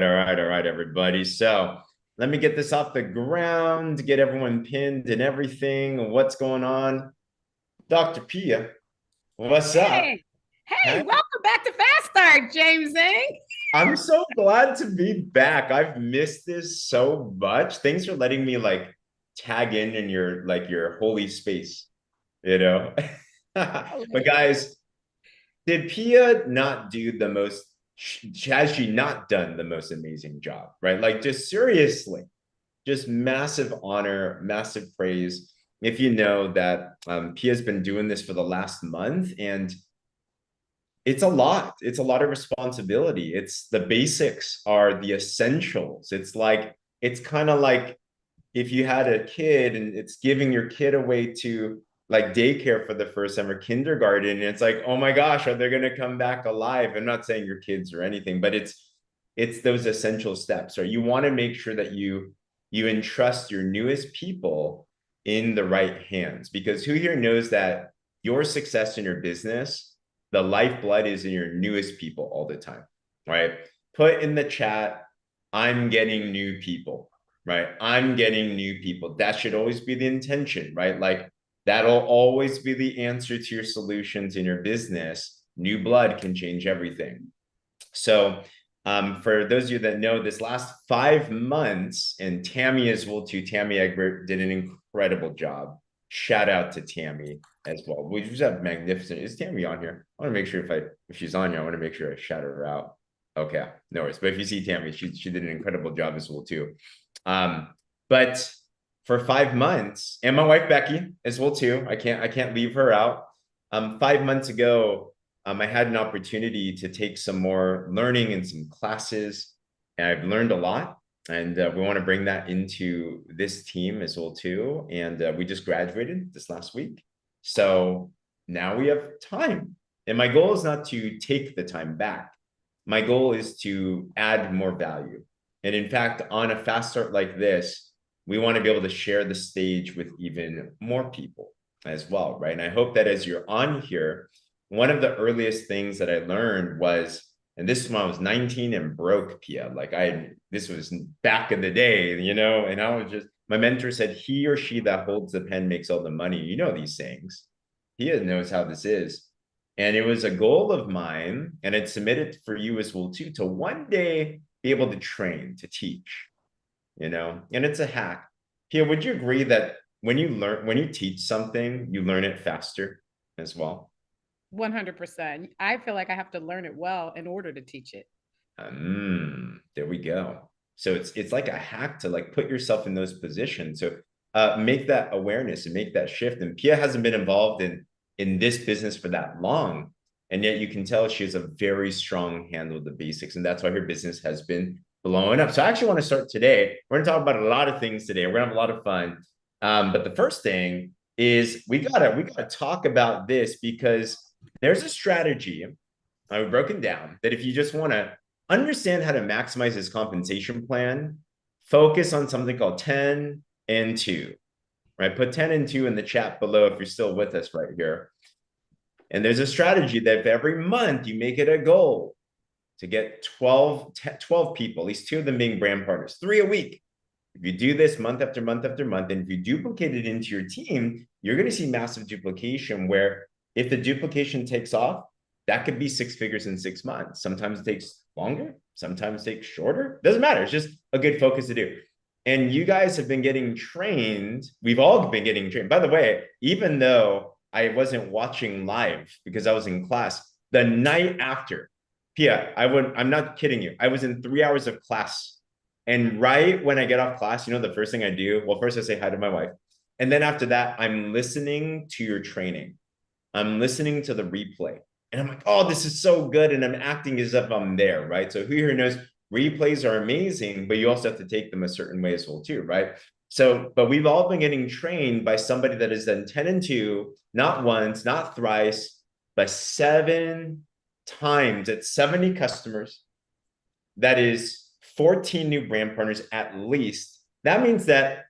right, everybody. So let me get this off the ground, get everyone pinned and everything. What's going on? Dr. Pia, what's up? Hey, hey, Hey, welcome back to Fast Start, James Zheng. I'm so glad to be back. I've missed this so much. Thanks for letting me like tag in your your holy space, you know? But guys, did Pia not do the most, has she not done the most amazing job, right? Like, just seriously, just massive honor, massive praise. If you know that Pia's been doing this for the last month, and it's a lot of responsibility. It's the basics are the essentials. It's kind of like if you had a kid and it's giving your kid away to like daycare for the first time or kindergarten, and it's like, oh my gosh, are they going to come back alive? I'm not saying your kids or anything, but it's those essential steps, right? You want to make sure that you entrust your newest people in the right hands, because who here knows that your success in your business, the lifeblood is in your newest people all the time, right? Put in the chat, I'm getting new people, right? I'm getting new people. That should always be the intention, right? Like, that'll always be the answer to your solutions in your business. New blood can change everything. So, for those of you that know, this last 5 months, and Tammy as well too, Tammy Egbert did an incredible job. Shout out to Tammy as well. We just have magnificent. Is Tammy on here? I want to make sure if she's on here, I want to make sure I shout her out. Okay, no worries. But if you see Tammy, she did an incredible job as well too. But for 5 months, and my wife Becky as well too. I can't leave her out. 5 months ago, I had an opportunity to take some more learning and some classes, and I've learned a lot. And we want to bring that into this team as well too. And we just graduated this last week, so now we have time. And my goal is not to take the time back. My goal is to add more value. And in fact, on a fast start like this, we want to be able to share the stage with even more people as well, right? And I hope that as you're on here, one of the earliest things that I learned was, and this is when I was 19 and broke, Pia. This was back in the day, and I was just, my mentor said, he or she that holds the pen makes all the money. You know these things. Pia knows how this is. And it was a goal of mine, and I'd submitted for you as well too, to one day be able to train, to teach, and it's a hack. Pia, would you agree that when you teach something, you learn it faster as well? 100%. I feel like I have to learn it well in order to teach it. There we go. So it's like a hack to like put yourself in those positions. So make that awareness and make that shift. And Pia hasn't been involved in this business for that long, and yet you can tell she has a very strong handle of the basics, and that's why her business has been blowing up. So I actually want to start today. We're going to talk about a lot of things today. We're going to have a lot of fun. But the first thing is we gotta talk about this, because there's a strategy I've broken down that if you just want to understand how to maximize his compensation plan, focus on something called 10 and 2, right? Put 10 and 2 in the chat below if you're still with us right here. And there's a strategy that if every month you make it a goal to get 12 people, at least 2 of them being brand partners, 3 a week. If you do this month after month after month, and if you duplicate it into your team, you're going to see massive duplication, where if the duplication takes off, that could be 6 figures in 6 months. Sometimes it takes longer, sometimes it takes shorter. Doesn't matter. It's just a good focus to do. And you guys have been getting trained. We've all been getting trained. By the way, even though I wasn't watching live because I was in class, the night after, Pia, I'm not kidding you. I was in 3 hours of class. And right when I get off class, the first thing I do, well, first I say hi to my wife. And then after that, I'm listening to your training. I'm listening to the replay. And I'm like, oh, this is so good. And I'm acting as if I'm there, right? So who here knows replays are amazing, but you also have to take them a certain way as well too, right? So, but we've all been getting trained by somebody that has done 10 and 2, not once, not thrice, but 7 times at 70 customers. That is 14 new brand partners at least. That means that,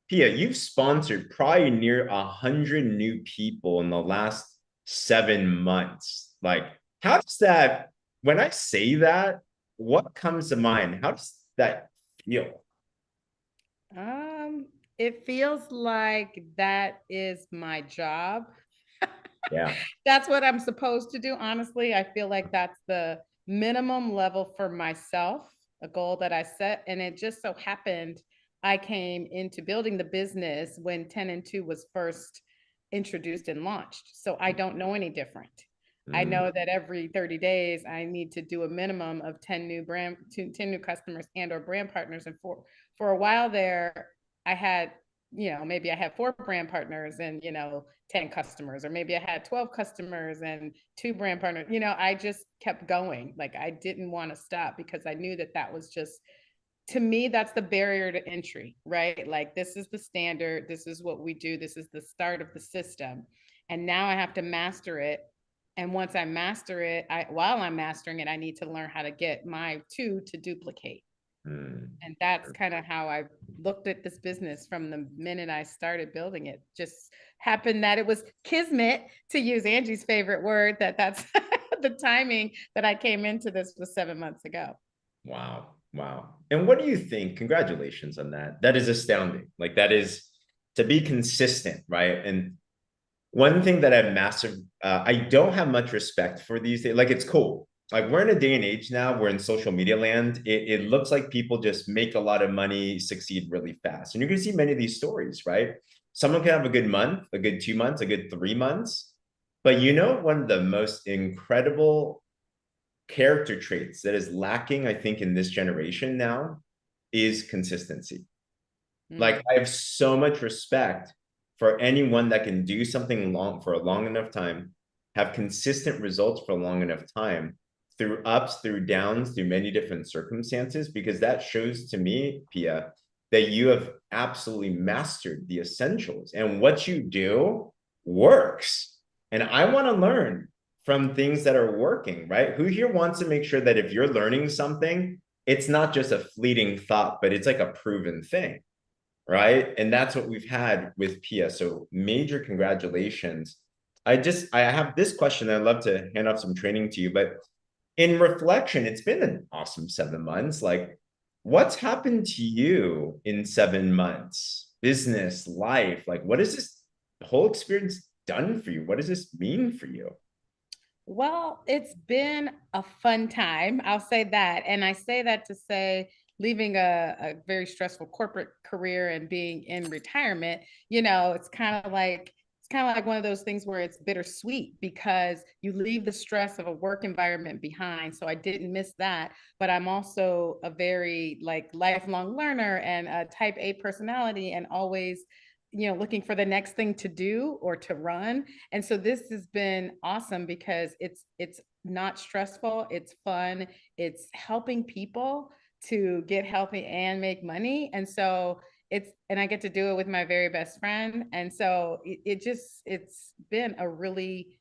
Pia, you've sponsored probably near 100 new people in the last 7 months. Like, how does that, when I say that, what comes to mind? How does that feel? Um, it feels like that is my job. Yeah. That's what I'm supposed to do. Honestly, I feel like that's the minimum level for myself, a goal that I set. And it just so happened I came into building the business when 10 and 2 was first introduced and launched. So I don't know any different. I Mm, know that every 30 days I need to do a minimum of 10 new customers and or brand partners. And for a while there, I had, maybe I had 4 brand partners and, 10 customers, or maybe I had 12 customers and 2 brand partners. I just kept going. Like I didn't want to stop because I knew that that was just, to me, that's the barrier to entry, right? Like this is the standard. This is what we do. This is the start of the system. And now I have to master it. And once I master it, while I'm mastering it, I need to learn how to get my 2 to duplicate. mm. And that's kind of how I looked at this business from the minute I started building it. Just happened that it was kismet, to use Angie's favorite word, that's the timing that I came into this was 7 months ago. Wow. Wow. And what do you think? Congratulations on that. That is astounding. Like that is to be consistent, right? And one thing that I've massive, I don't have much respect for these days. Like it's cool. Like we're in a day and age now, we're in social media land. It looks like people just make a lot of money, succeed really fast. And you're gonna see many of these stories, right? Someone can have a good month, a good 2 months, a good 3 months. But one of the most incredible character traits that is lacking, I think, in this generation now is consistency. Like Mm. I have so much respect for anyone that can do something long for a long enough time, have consistent results for a long enough time through ups, through downs, through many different circumstances, because that shows to me, Pia, that you have absolutely mastered the essentials and what you do works. And I want to learn from things that are working, right? Who here wants to make sure that if you're learning something, it's not just a fleeting thought, but it's like a proven thing, right? And that's what we've had with Pia. So major congratulations. I have this question. I'd love to hand off some training to you, but in reflection, it's been an awesome 7 months. Like, what's happened to you in 7 months? Business, life, like, what has this whole experience done for you? What does this mean for you? Well, it's been a fun time. I'll say that. And I say that to say, leaving a very stressful corporate career and being in retirement, it's kind of like one of those things where it's bittersweet because you leave the stress of a work environment behind. So I didn't miss that. But I'm also a very like lifelong learner and a type A personality and always looking for the next thing to do or to run. And so this has been awesome because it's not stressful, it's fun, it's helping people to get healthy and make money. And so and I get to do it with my very best friend. And so it's been a really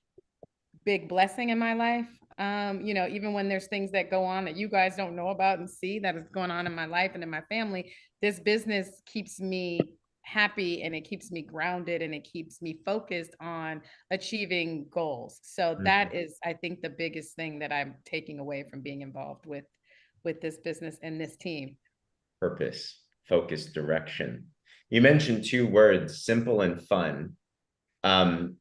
big blessing in my life. Even when there's things that go on that you guys don't know about and see that is going on in my life and in my family, this business keeps me happy and it keeps me grounded and it keeps me focused on achieving goals. So Mhm. that is, I think, the biggest thing that I'm taking away from being involved with this business and this team. Purpose, focus, direction. You mentioned two words, simple and fun. Um,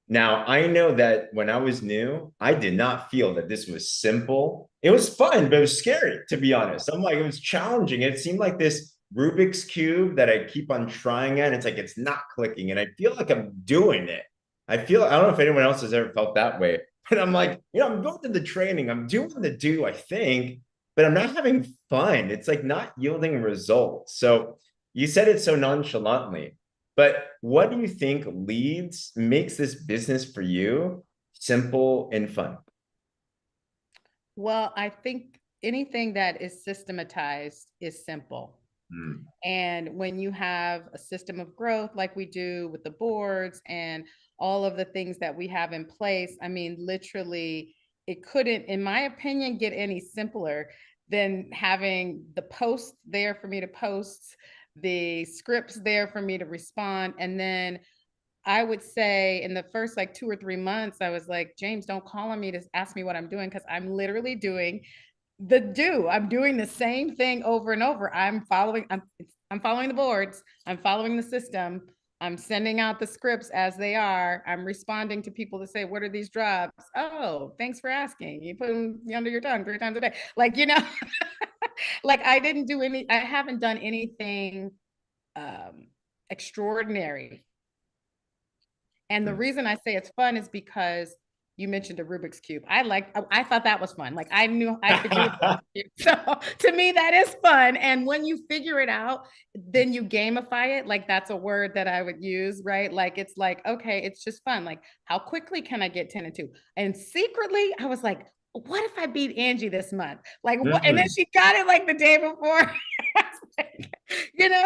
Now, I know that when I was new, I did not feel that this was simple. It was fun, but it was scary, to be honest. I'm like, it was challenging. It seemed like this Rubik's Cube that I keep on trying at. It's like it's not clicking, and I feel like I'm doing it. I don't know if anyone else has ever felt that way, but I'm like, I'm going to the training, I'm doing the do, I think, but I'm not having fun. It's like not yielding results. So you said it so nonchalantly. But what do you think makes this business for you simple and fun? Well, I think anything that is systematized is simple. Mm, And when you have a system of growth like we do with the boards and all of the things that we have in place, I mean, literally, it couldn't, in my opinion, get any simpler than having the post there for me to post, the scripts there for me to respond. And then I would say in the first like 2 or 3 months, I was like, James, don't call on me to ask me what I'm doing because I'm literally doing I'm doing the same thing over and over. I'm following the boards. I'm following the system. I'm sending out the scripts as they are. I'm responding to people to say, what are these drops? Oh, thanks for asking. You put them under your tongue 3 times a day. Like, like I haven't done anything extraordinary. And the reason I say it's fun is because you mentioned a Rubik's Cube. I thought that was fun. Like I knew I could do it. So to me, that is fun. And when you figure it out, then you gamify it. Like that's a word that I would use, right? Like it's like, okay, it's just fun. Like how quickly can I get 10 and 2? And secretly, I was like, what if I beat Angie this month? Like what? And then she got it like the day before.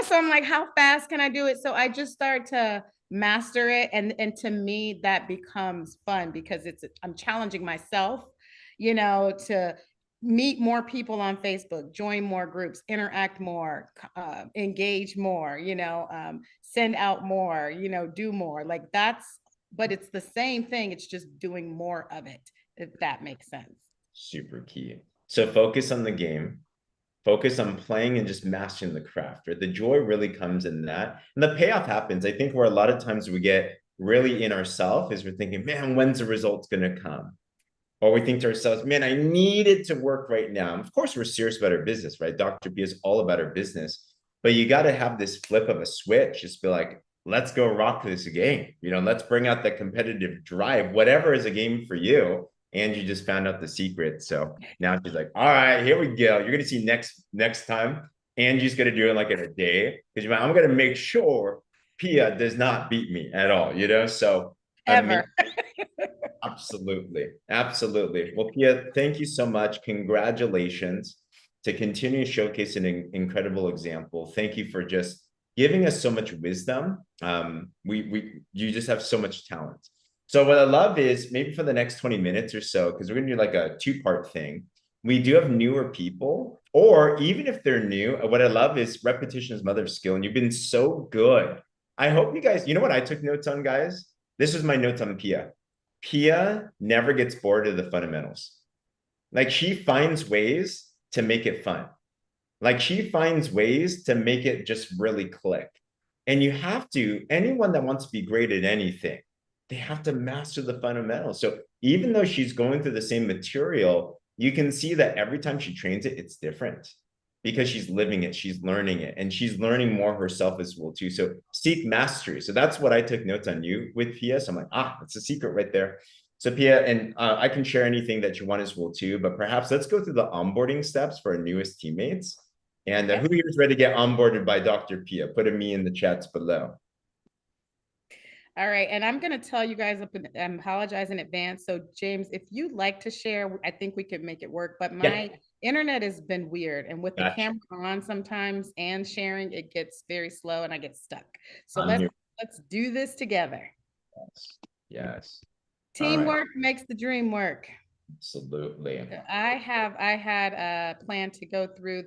So I'm like, how fast can I do it? So I just start to master it, and to me that becomes fun because I'm challenging myself, to meet more people on Facebook, join more groups, interact more, engage more, send out more, do more. Like but it's the same thing, it's just doing more of it, if that makes sense. Super key. So focus on the game, focus on playing and just mastering the craft, right? The joy really comes in that. And the payoff happens. I think where a lot of times we get really in ourselves is we're thinking, man, when's the result's going to come? Or we think to ourselves, man, I need it to work right now. And of course, we're serious about our business, right? Dr. P is all about our business. But you got to have this flip of a switch. Just be like, let's go rock this game. Let's bring out the competitive drive, whatever is a game for you. Angie just found out the secret. So now she's like, all right, here we go. You're going to see next time. Angie's going to do it like in a day. Because I'm going to make sure Pia does not beat me at all, So Ever. Absolutely. Absolutely. Well, Pia, thank you so much. Congratulations to continue to showcase an incredible example. Thank you for just giving us so much wisdom. You just have so much talent. So what I love is maybe for the next 20 minutes or so, because we're going to do like a 2-part thing. We do have newer people, or even if they're new, what I love is repetition is mother of skill. And you've been so good. I hope you guys, what I took notes on, guys? This was my notes on Pia. Pia never gets bored of the fundamentals. Like she finds ways to make it fun. Like she finds ways to make it just really click. And you have to, anyone that wants to be great at anything, they have to master the fundamentals. So even though she's going through the same material, you can see that every time she trains it, it's different because she's living it, she's learning it, and she's learning more herself as well too. So seek mastery. So that's what I took notes on you with Pia. So I'm like, that's a secret right there. So Pia, and I can share anything that you want as well too, but perhaps let's go through the onboarding steps for our newest teammates. And who here is ready to get onboarded by Dr. Pia? Put a me in the chats below. All right, and I'm going to tell you guys, I apologize in advance. So James, if you'd like to share, I think we could make it work, but my internet has been weird. And with the camera on sometimes and sharing, it gets very slow and I get stuck. So let's do this together. Yes. Teamwork makes the dream work. Absolutely. I had a plan to go through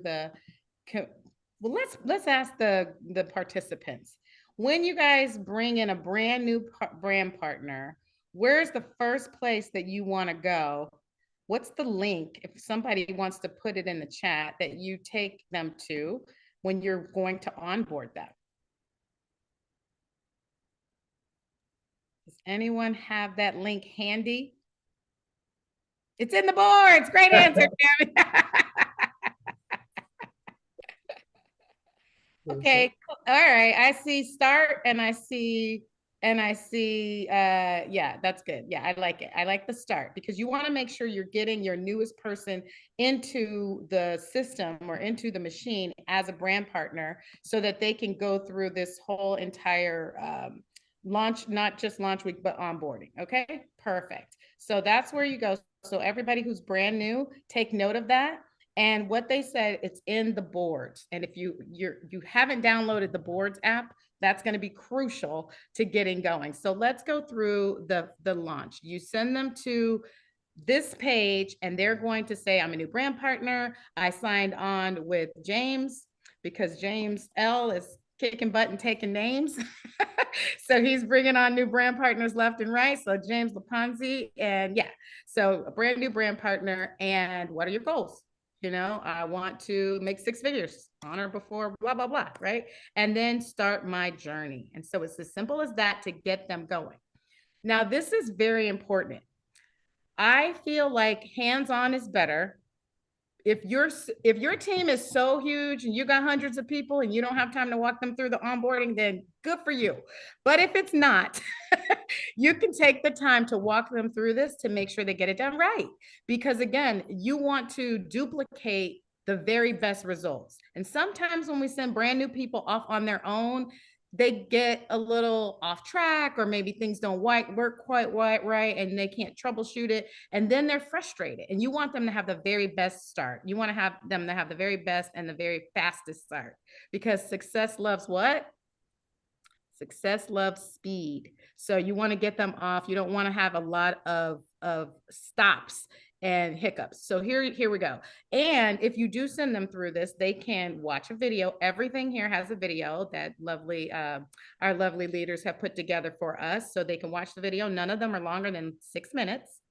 well, let's ask the participants. When you guys bring in a brand new brand partner, where's the first place that you want to go? What's the link, if somebody wants to put it in the chat, that you take them to when you're going to onboard them? Does anyone have that link handy? It's in the boards. Great answer, Tammy. Okay. All right. I see start and I see, yeah, that's good. Yeah, I like it. I like the start because you want to make sure you're getting your newest person into the system or into the machine as a brand partner so that they can go through this whole entire launch, not just launch week, but onboarding. Okay, perfect. So that's where you go. So everybody who's brand new, take note of that. And what they said, it's in the boards. And if you haven't downloaded the boards app, that's going to be crucial to getting going. So let's go through the launch. You send them to this page and they're going to say, I'm a new brand partner. I signed on with James because James L is kicking butt and taking names. So he's bringing on new brand partners left and right. So James Laponzi, and yeah, so a brand new brand partner. And what are your goals? You know, I want to make 6 figures on or before blah, blah, blah, right? And then start my journey. And so it's as simple as that to get them going. Now, this is very important. I feel like hands-on is better. If your team is so huge and you got hundreds of people and you don't have time to walk them through the onboarding, then good for you. But if it's not, you can take the time to walk them through this to make sure they get it done right. Because again, you want to duplicate the very best results. And sometimes when we send brand new people off on their own, they get a little off track, or maybe things don't work quite right, and they can't troubleshoot it. And then they're frustrated. And you want them to have the very best start. You want to have them to have the very best and the very fastest start, because success loves what? Success loves speed. So you want to get them off. You don't want to have a lot of stops and hiccups. So here we go. And if you do send them through this, they can watch a video. Everything here has a video that our lovely leaders have put together for us, so they can watch the video. None of them are longer than 6 minutes,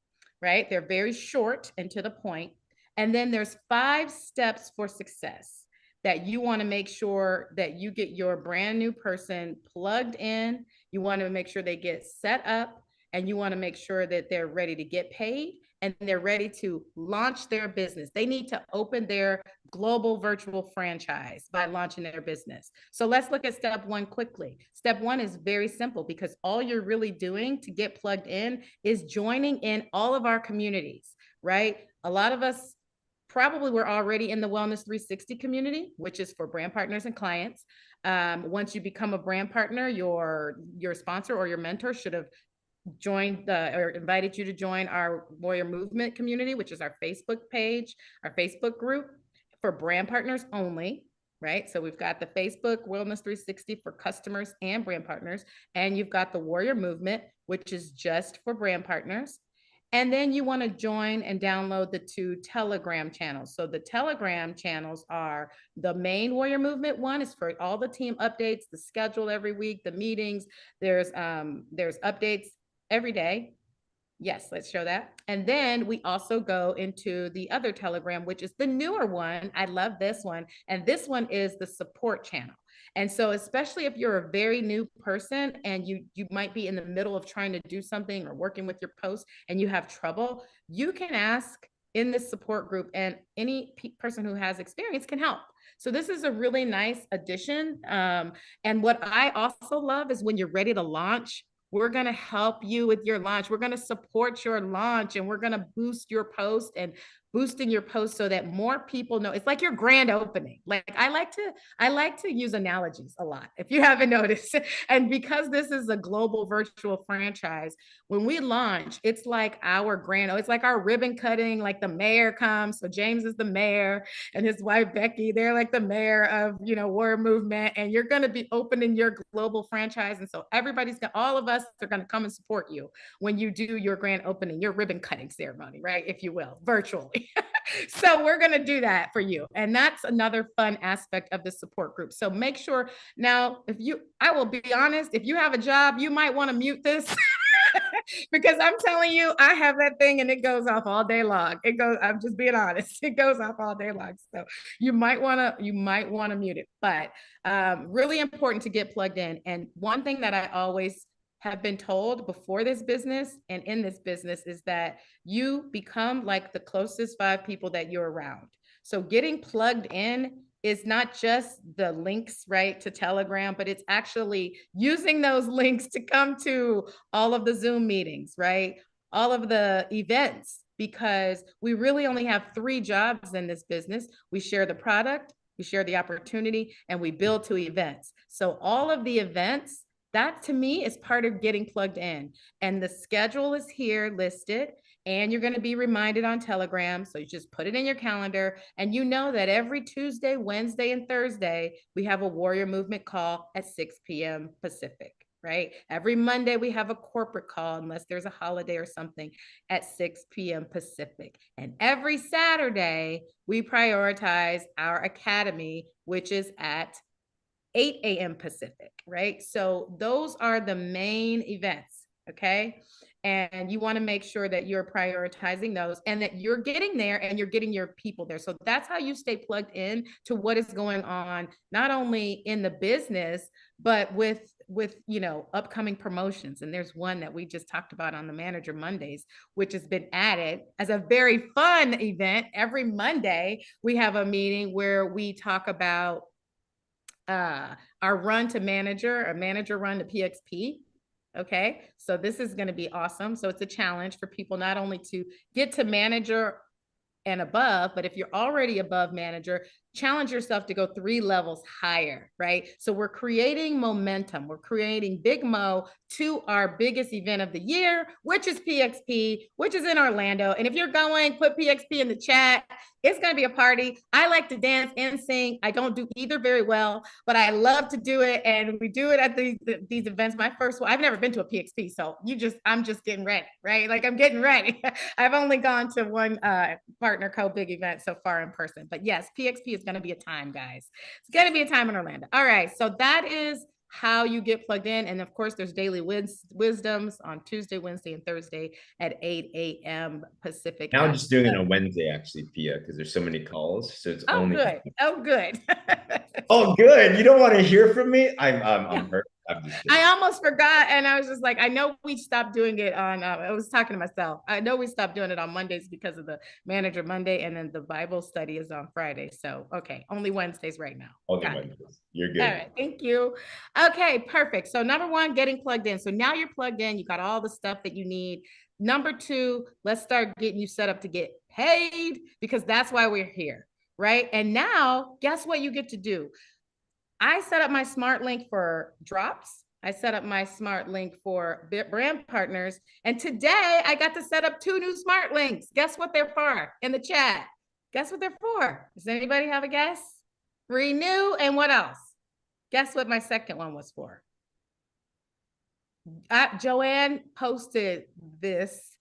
right? They're very short and to the point. And then there's 5 steps for success that you want to make sure that you get your brand new person plugged in. You want to make sure they get set up, and you want to make sure that they're ready to get paid and they're ready to launch their business. They need to open their global virtual franchise by launching their business. So let's look at step 1 quickly. Step 1 is very simple, because all you're really doing to get plugged in is joining in all of our communities, right? A lot of us probably were already in the Wellness 360 community, which is for brand partners and clients. Once you become a brand partner, your sponsor or your mentor should have joined or invited you to join our Warrior Movement community, which is our Facebook page, our Facebook group for brand partners only, right? So we've got the Facebook Wellness 360 for customers and brand partners, and you've got the Warrior Movement, which is just for brand partners. And then you want to join and download the 2 Telegram channels. So the Telegram channels are the main Warrior Movement one is for all the team updates, the schedule every week, the meetings. There's updates every day. Yes, let's show that. And then we also go into the other Telegram, which is the newer one. I love this one. And this one is the support channel. And so especially if you're a very new person and you might be in the middle of trying to do something or working with your post and you have trouble, you can ask in this support group, and any person who has experience can help. So this is a really nice addition. And what I also love is when you're ready to launch, we're going to help you with your launch. We're going to support your launch, and we're going to boost your post and boosting your post so that more people know. It's like your grand opening. Like I like to use analogies a lot, if you haven't noticed. And because this is a global virtual franchise, when we launch, it's like our it's like our ribbon cutting, like the mayor comes. So James is the mayor and his wife Becky, they're like the mayor of, Warrior Movement, and you're going to be opening your global franchise. And so all of us are going to come and support you when you do your grand opening, your ribbon cutting ceremony, right? If you will, virtually. So we're going to do that for you. And that's another fun aspect of the support group. So make sure now, I will be honest, if you have a job, you might want to mute this. Because I'm telling you, I have that thing and it goes off all day long. I'm just being honest. It goes off all day long. So you might want to mute it, but really important to get plugged in. And one thing that I always have been told before this business and in this business is that you become like the closest 5 people that you're around. So getting plugged in is not just the links, right, to Telegram, but it's actually using those links to come to all of the Zoom meetings, right? All of the events, because we really only have 3 jobs in this business. We share the product, we share the opportunity, and we build to events. So all of the events, that to me is part of getting plugged in. And the schedule is here listed, and you're going to be reminded on Telegram. So you just put it in your calendar, and you know that every Tuesday, Wednesday, and Thursday, we have a Warrior Movement call at 6 p.m. Pacific, right? Every Monday, we have a corporate call, unless there's a holiday or something, at 6 p.m. Pacific. And every Saturday, we prioritize our academy, which is at 8 a.m. Pacific, right? So those are the main events, okay? And you want to make sure that you're prioritizing those and that you're getting there and you're getting your people there. So that's how you stay plugged in to what is going on, not only in the business, but with upcoming promotions. And there's one that we just talked about on the Manager Mondays, which has been added as a very fun event. Every Monday we have a meeting where we talk about our run to manager, a manager run to PXP. Okay, so this is going to be awesome. So it's a challenge for people not only to get to manager and above, but if you're already above manager, challenge yourself to go 3 levels higher, right? So we're creating momentum. We're creating Big Mo to our biggest event of the year, which is PXP, which is in Orlando. And if you're going, put PXP in the chat. It's going to be a party. I like to dance and sing. I don't do either very well, but I love to do it. And we do it at these events. My first one, I've never been to a PXP. So I'm just getting ready, right? Like I'm getting ready. I've only gone to one partner co-big event so far in person. But yes, PXP is going to be a time, guys. It's going to be a time in Orlando. All right. So that is how you get plugged in. And of course, there's daily wisdoms on Tuesday, Wednesday, and Thursday at 8 a.m. Pacific. Now I'm just doing it on Wednesday, actually, Pia, because there's so many calls. So it's only good. Oh, good. Oh, good. You don't want to hear from me? I'm hurt. I'm just kidding. I almost forgot. And I was just like, I know we stopped doing it on, I was talking to myself. I know we stopped doing it on Mondays because of the Manager Monday, and then the Bible study is on Friday. So, okay, only Wednesdays right now. Only Wednesdays. You're good. All right, thank you. Okay, perfect. So number 1, getting plugged in. So now you're plugged in, you got all the stuff that you need. Number 2, let's start getting you set up to get paid, because that's why we're here, right? And now, guess what you get to do? I set up my smart link for drops. I set up my smart link for brand partners. And today I got to set up 2 new smart links. Guess what they're for in the chat? Guess what they're for? Does anybody have a guess? Renew, and what else? Guess what my second one was for? Joanne posted this.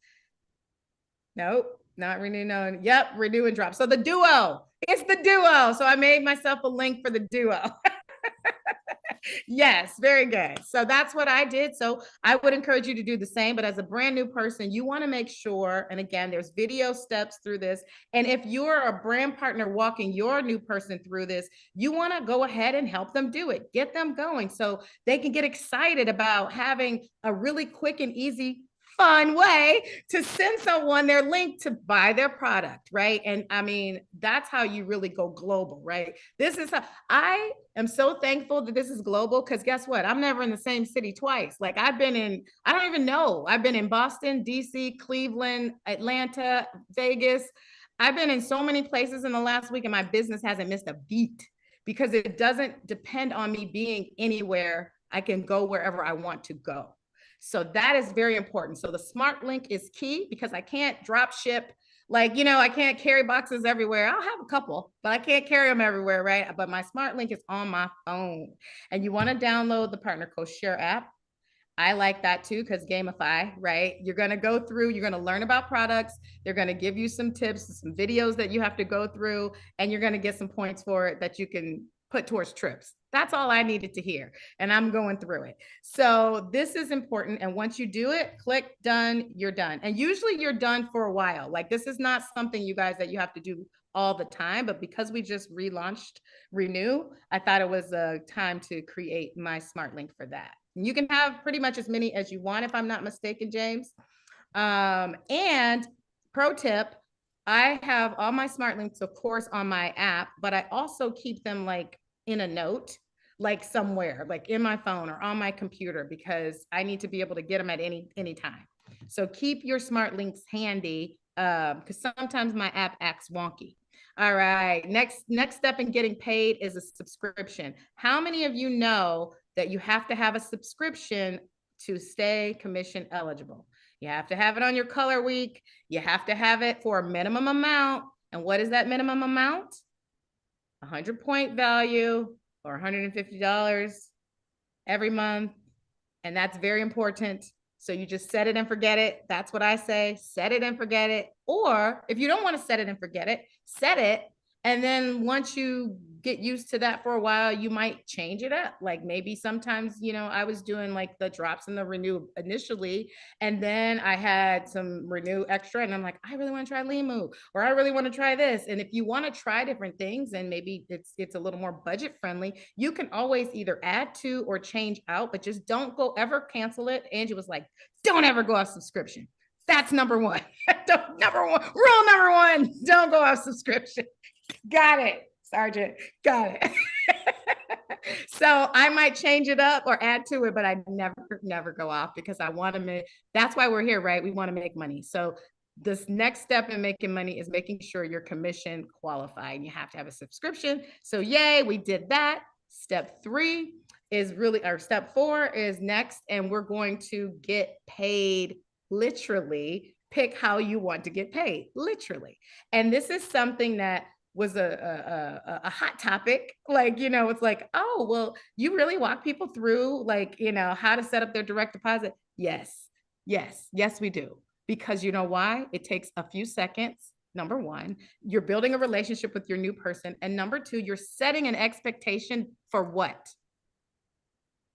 Nope, not renew. No, yep, renew and drop. So the duo, it's the duo. So I made myself a link for the duo. Yes, very good. So that's what I did. So I would encourage you to do the same, but as a brand new person, you want to make sure, and again, there's video steps through this. And if you're a brand partner walking your new person through this, you want to go ahead and help them do it. Get them going so they can get excited about having a really quick and easy fun way to send someone their link to buy their product, right? And I mean, that's how you really go global, right? This is how I am so thankful that this is global, because guess what? I'm never in the same city twice. Like I don't even know. I've been in Boston, DC, Cleveland, Atlanta, Vegas. I've been in so many places in the last week, and my business hasn't missed a beat because it doesn't depend on me being anywhere. I can go wherever I want to go. So that is very important. So the smart link is key, because I can't drop ship. Like, I can't carry boxes everywhere. I'll have a couple, but I can't carry them everywhere, right? But my smart link is on my phone. And you want to download the Partner Co-Share app. I like that too, because gamify, right? You're going to go through, you're going to learn about products. They're going to give you some tips, some videos that you have to go through, and you're going to get some points for it that you can put towards trips. That's all I needed to hear. And I'm going through it. So this is important. And once you do it, click done, you're done. And usually you're done for a while. Like this is not something, you guys, that you have to do all the time, but because we just relaunched Renew, I thought it was a time to create my smart link for that. And you can have pretty much as many as you want, if I'm not mistaken, James. And pro tip, I have all my smart links, of course, on my app, but I also keep them like in a note, like somewhere, like in my phone or on my computer, because I need to be able to get them at any time. So keep your smart links handy, because sometimes my app acts wonky. All right, next step in getting paid is a subscription. How many of you know that you have to have a subscription to stay commission eligible? You have to have it on your color week. You have to have it for a minimum amount. And what is that minimum amount? 100 point value, or $150 every month. And that's very important. So you just set it and forget it. That's what I say. Set it and forget it. Or if you don't want to set it and forget it, set it. And then once you get used to that for a while, you might change it up. Like maybe sometimes, you know, I was doing like the drops and the renew initially, and then I had some renew extra, and I'm like, I really want to try Limu, or I really want to try this. And if you want to try different things, and maybe it's a little more budget friendly, you can always either add to or change out, but just don't go ever cancel it. Angie was like, don't ever go off subscription. That's number one. Rule number one, don't go off subscription. Got it, Sergeant. Got it. So I might change it up or add to it, but I never go off, because I want to make, that's why we're here, right? We want to make money. So this next step in making money is making sure you're commission qualified. You have to have a subscription. So yay, we did that. Step 3 is really, or step 4 is next, and we're going to get paid literally. Pick how you want to get paid, literally. And this is something that was a hot topic. Like, you know, it's like, oh, well, you really walk people through, like, you know, how to set up their direct deposit. Yes, we do. Because you know why? It takes a few seconds. Number one, you're building a relationship with your new person. And number 2, you're setting an expectation for what?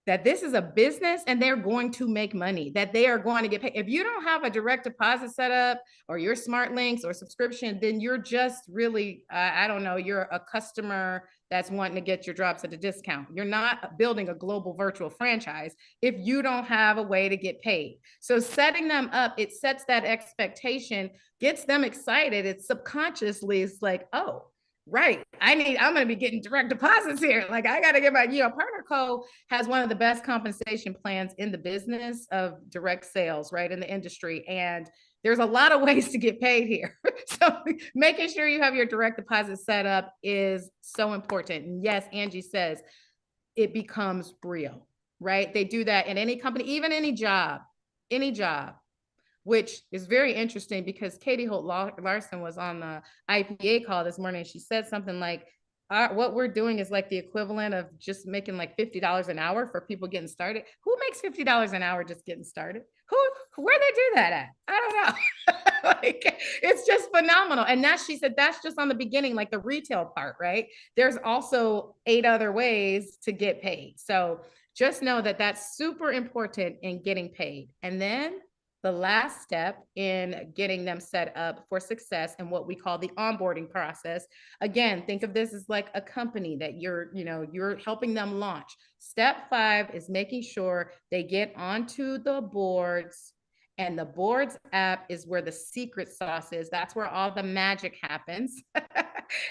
That this is a business and they're going to make money, that they are going to get paid. If you don't have a direct deposit set up, or your smart links or subscription, then you're just really, I don't know, you're a customer that's wanting to get your drops at a discount. You're not building a global virtual franchise if you don't have a way to get paid. So setting them up, it sets that expectation, gets them excited. It's subconsciously, it's like, oh, right, I'm going to be getting direct deposits here. Like, I got to get my, you know, Partner Co has one of the best compensation plans in the business of direct sales, right, in the industry. And there's a lot of ways to get paid here. So making sure you have your direct deposit set up is so important. And yes, Angie says it becomes real, right? They do that in any company, even any job, which is very interesting, because Katie Holt Larson was on the IPA call this morning. She said something like, what we're doing is like the equivalent of just making like $50 an hour for people getting started. Who makes $50 an hour just getting started? Where they do that at? I don't know. Like, it's just phenomenal. And that, she said, that's just on the beginning, like the retail part, right? There's also 8 other ways to get paid. So just know that that's super important in getting paid. And then the last step in getting them set up for success and what we call the onboarding process. Again, think of this as like a company that you're helping them launch. Step 5 is making sure they get onto the boards, and the boards app is where the secret sauce is. That's where all the magic happens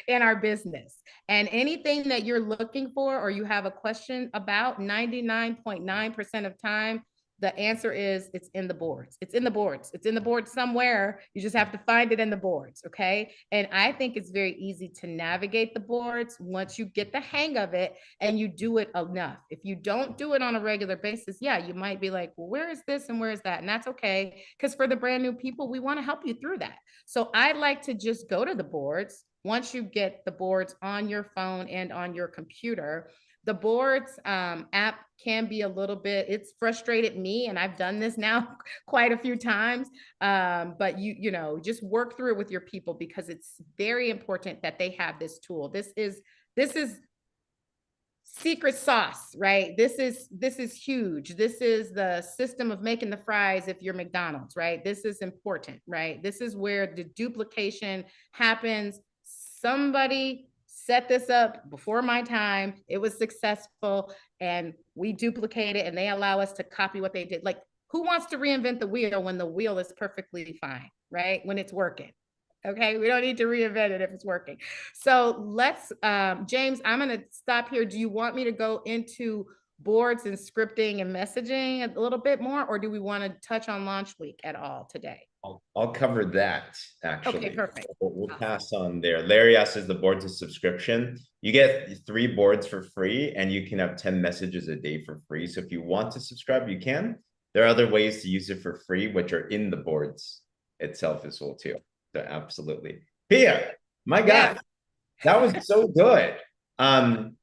in our business. And anything that you're looking for or you have a question about, 99.9% of time, the answer is it's in the boards. It's in the boards. It's in the boards somewhere. You just have to find it in the boards, okay? And I think it's very easy to navigate the boards once you get the hang of it and you do it enough. If you don't do it on a regular basis, yeah, you might be like, well, where is this and where is that? And that's okay, because for the brand new people, we want to help you through that. So I like to just go to the boards. Once you get the boards on your phone and on your computer, the boards app can be a little bit, it's frustrated me, and I've done this now quite a few times, but you know, just work through it with your people, because it's very important that they have this tool. This is secret sauce, right? This is huge. This is the system of making the fries if you're McDonald's, right? This is important, right? This is where the duplication happens. Somebody set this up before my time. It was successful, and we duplicate it, and they allow us to copy what they did. Like, who wants to reinvent the wheel when the wheel is perfectly fine, right? When it's working. Okay, we don't need to reinvent it if it's working. So let's, James, I'm going to stop here. Do you want me to go into boards and scripting and messaging a little bit more, or do we want to touch on launch week at all today? I'll cover that, actually. Okay, perfect. We'll pass on there. Larry asks, the boards of subscription. You get 3 boards for free, and you can have 10 messages a day for free. So if you want to subscribe, you can. There are other ways to use it for free, which are in the boards itself as well, too. So absolutely. Pia, my God, that was so good.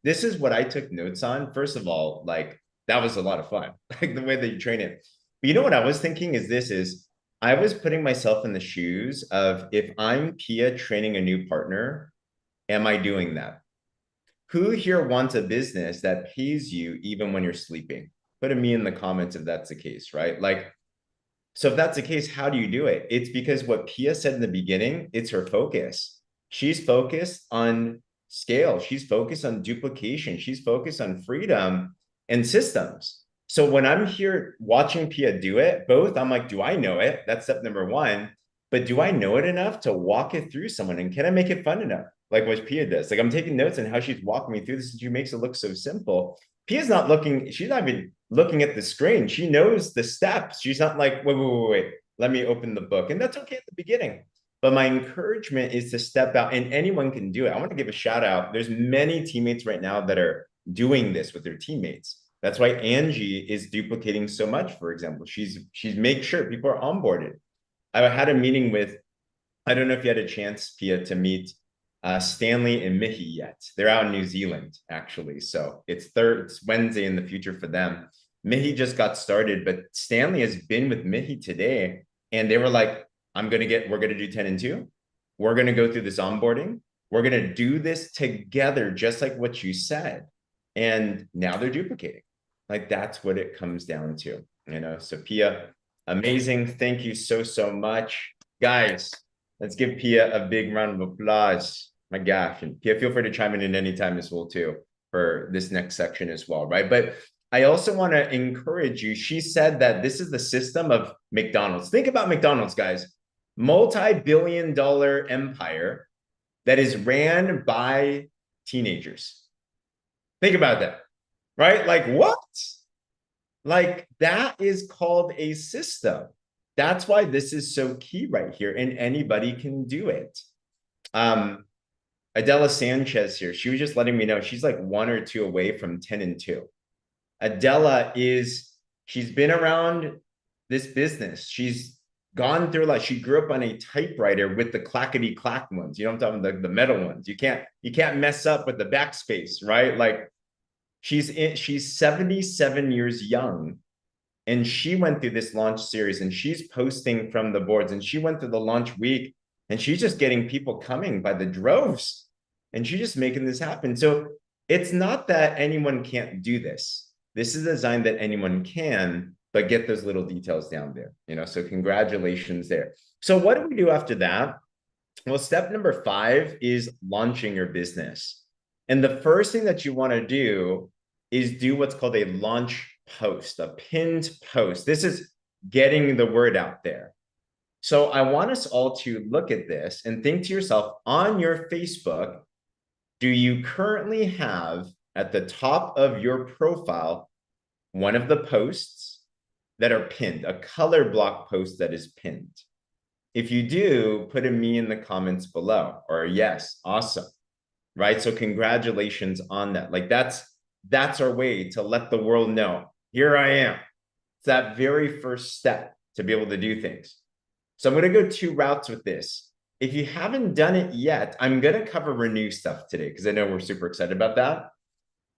This is what I took notes on. First of all, like, that was a lot of fun, like the way that you train it. But you know what I was thinking is I was putting myself in the shoes of, if I'm Pia training a new partner, am I doing that? Who here wants a business that pays you even when you're sleeping? Put a me in the comments if that's the case, right? Like, so if that's the case, how do you do it? It's because what Pia said in the beginning, it's her focus. She's focused on scale. She's focused on duplication. She's focused on freedom and systems. So when I'm here watching Pia do it, both, I'm like, do I know it? That's step number one. But do I know it enough to walk it through someone? And can I make it fun enough? Like what Pia does. Like I'm taking notes on how she's walking me through this, and she makes it look so simple. Pia's not looking, she's not even looking at the screen. She knows the steps. She's not like, wait, let me open the book. And that's okay at the beginning. But my encouragement is to step out, and anyone can do it. I want to give a shout out. There's many teammates right now that are doing this with their teammates. That's why Angie is duplicating so much, for example. She's make sure people are onboarded. I had a meeting with, I don't know if you had a chance, Pia, to meet Stanley and Mihi yet. They're out in New Zealand, actually. So it's Wednesday in the future for them. Mihi just got started, but Stanley has been with Mihi today. And they were like, we're going to do 10 and 2. We're going to go through this onboarding. We're going to do this together, just like what you said. And now they're duplicating. Like that's what it comes down to, you know? So Pia, amazing. Thank you so much. Guys, let's give Pia a big round of applause. My gosh. And Pia, feel free to chime in anytime as well, too, for this next section as well, right? But I also want to encourage you. She said that this is the system of McDonald's. Think about McDonald's, guys. Multi-billion-dollar empire that is ran by teenagers. Think about that, right? Like what? Like that is called a system. That's why this is so key right here, and anybody can do it. Adela Sanchez here, she was just letting me know she's like 1 or 2 away from 10 and 2. Adela she's been around this business. She's gone through, like, she grew up on a typewriter with the clackety clack ones. You know what I'm talking about? The metal ones. You can't mess up with the backspace, right? Like she's 77 years young. And she went through this launch series, and she's posting from the boards, and she went through the launch week, and she's just getting people coming by the droves, and she's just making this happen. So it's not that anyone can't do this. This is designed that anyone can, but get those little details down there, you know? So congratulations there. So what do we do after that? Well, step number 5 is launching your business. And the first thing that you want to do is do what's called a launch post, a pinned post. This is getting the word out there. So I want us all to look at this and think to yourself, on your Facebook, do you currently have at the top of your profile one of the posts that are pinned, a color block post that is pinned? If you do, put a me in the comments below, or a yes, awesome, right? So congratulations on that. Like that's our way to let the world know, here I am. It's that very first step to be able to do things. So I'm going to go 2 routes with this. If you haven't done it yet, I'm going to cover renew stuff today because I know we're super excited about that.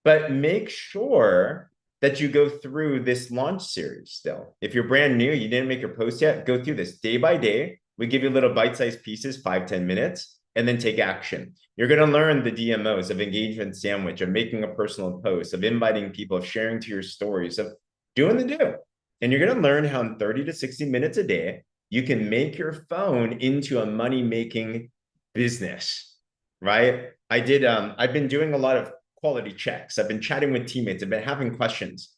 But make sure that you go through this launch series still. If you're brand new, you didn't make your post yet, go through this day by day. We give you little bite-sized pieces, 5-10 minutes, and then take action. You're going to learn the DMOs of engagement sandwich, of making a personal post, of inviting people, of sharing to your stories, of doing the do. And you're going to learn how in 30 to 60 minutes a day, you can make your phone into a money-making business, right? I've been doing a lot of quality checks. I've been chatting with teammates. I've been having questions.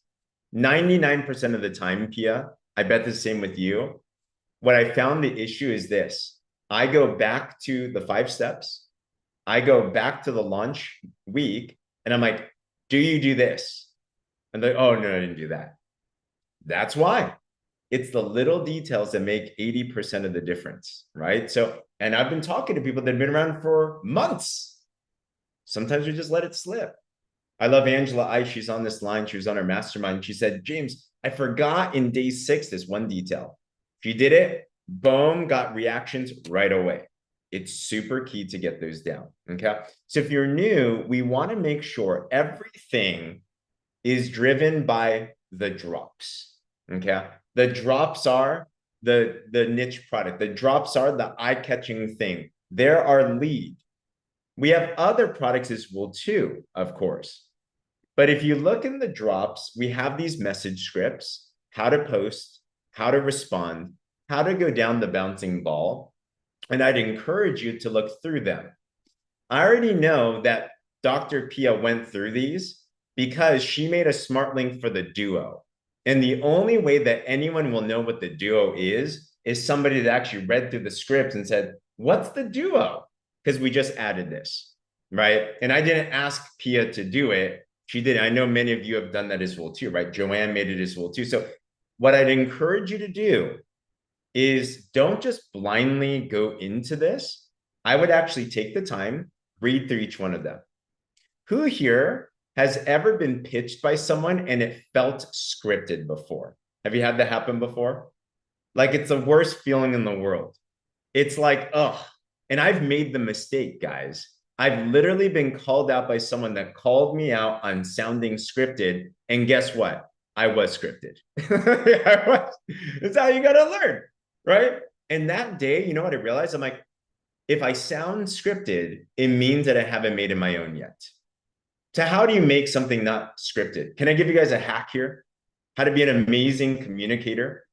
99% of the time, Pia, I bet the same with you. What I found the issue is this. I go back to the 5 steps. I go back to the launch week, and I'm like, do you do this? And they're like, oh, no, I didn't do that. That's why. It's the little details that make 80% of the difference, right? So, and I've been talking to people that have been around for months. Sometimes we just let it slip. I love Angela I. She's on this line. She was on our mastermind. She said, James, I forgot in day 6 this one detail. She did it, boom, got reactions right away. It's super key to get those down, okay? So if you're new, we want to make sure everything is driven by the drops, okay? The drops are the niche product. The drops are the eye-catching thing. They're our lead. We have other products as well too, of course. But if you look in the drops, we have these message scripts, how to post, how to respond, how to go down the bouncing ball. And I'd encourage you to look through them. I already know that Dr. Pia went through these because she made a smart link for the duo. And the only way that anyone will know what the duo is somebody that actually read through the script and said, what's the duo? Because we just added this, right? And I didn't ask Pia to do it. She did. I know many of you have done that as well too, right? Joanne made it as well too. So what I'd encourage you to do is don't just blindly go into this. I would actually take the time, read through each one of them. Who here has ever been pitched by someone and it felt scripted before? Have you had that happen before? Like it's the worst feeling in the world. It's like, oh, and I've made the mistake, guys. I've literally been called out by someone that called me out on sounding scripted. And guess what? I was scripted. It's how you got to learn, right? And that day, you know what I realized? I'm like, if I sound scripted, it means that I haven't made it my own yet. So how do you make something not scripted? Can I give you guys a hack here? How to be an amazing communicator?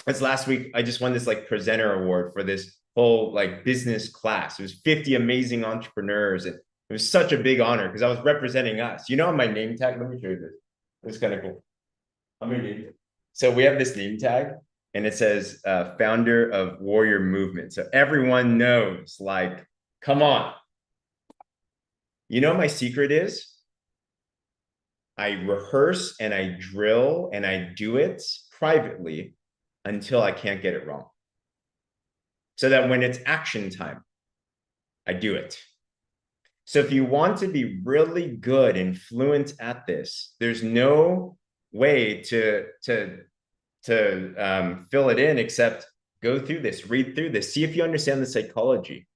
As last week, I just won this like presenter award for this whole like business class. It was 50 amazing entrepreneurs. And it was such a big honor because I was representing us. You know, on my name tag, let me show you this. It's kind of cool. So we have this name tag and it says founder of Warrior Movement. So everyone knows, like, come on. You know what my secret is? I rehearse and I drill and I do it privately until I can't get it wrong. So that when it's action time, I do it. So if you want to be really good and fluent at this, there's no way to fill it in except go through this, read through this, see if you understand the psychology.